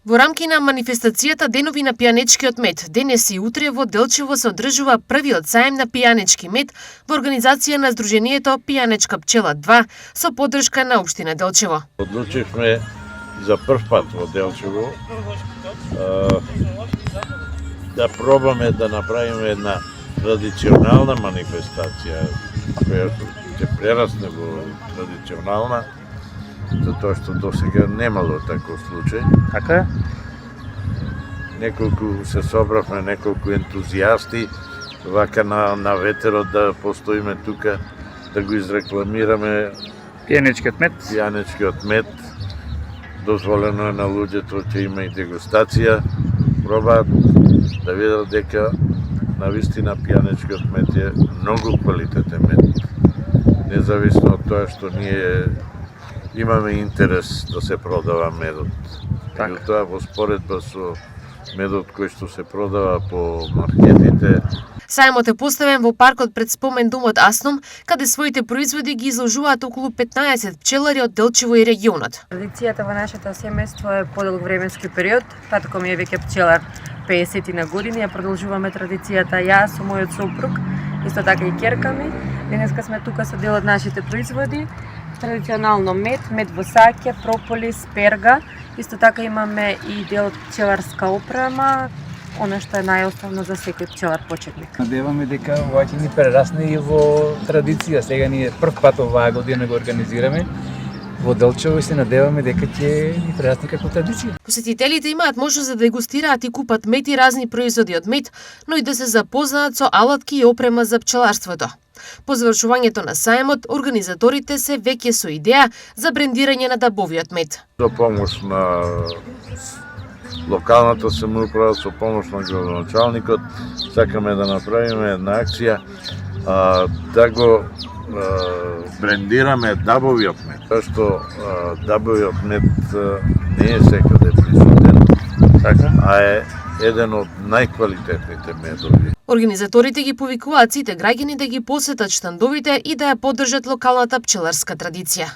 Во рамки на манифестацијата Денови на пијанечкиот мед, денес и утре во Делчево се одржува првиот саем на пијанечки мед во организација на Сдруженијето Пијанечка пчела 2 со поддршка на општина Делчево. Одлучивме за прв пат во Делчево да пробаме да направиме една традиционална манифестација која ќе прерасне во традиционална, затоа што досега немало таков случај. Така е? Неколку се собравме, неколку ентузијасти, вака на ветерот да постоиме тука, да го изрекламираме Пијанечкиот мед. пијанечкиот мед. Дозволено е на луѓето, ќе има и дегустација, пробаат да видат дека навистина пијанечкиот мед е многу квалитетен мед. Независно од тоа што ние имаме интерес да се продава медот. Меѓутоа, во споредба со медот кој што се продава по маркетите. Сајмот е поставен во паркот пред спомен домот Асном, каде своите производи ги изложуваат околу 15 пчелари од Делчево и регионот. Традицијата во нашето семејство е подолг временски период. Татко ми е веќе пчелар 50 на години, ја продолжуваме традицијата јас со мојот сопруг, исто така и ќерка ми. Денеска сме тука со дел од нашите производи. Традиционално мед во саќе, прополис, перга. Исто така имаме и дел од пчеларска опрема, она што е најосновно за секој пчелар почетник. Надеваме дека ова ќе ни прерасне и во традиција. Сега ние прв пат оваа година го организираме во Делчево и се надеваме дека ќе ни прерасне како традиција. Посетителите имаат можност да дегустираат и купат мед и разни производи од мед, но и да се запознаат со алатки и опрема за пчеларството. По завршувањето на саемот, организаторите се веќе со идеја за брендирање на дабовиот мед. Со помош на локалната самоуправа, со помош на градоначалникот, сакаме да направиме една акција да го брендираме дабовиот мед. Тоа што дабовиот мед не е секаде присутен, а е еден од најквалитетните медови. Организаторите ги повикуваат сите граѓани да ги посетат штандовите и да ја поддржат локалната пчеларска традиција.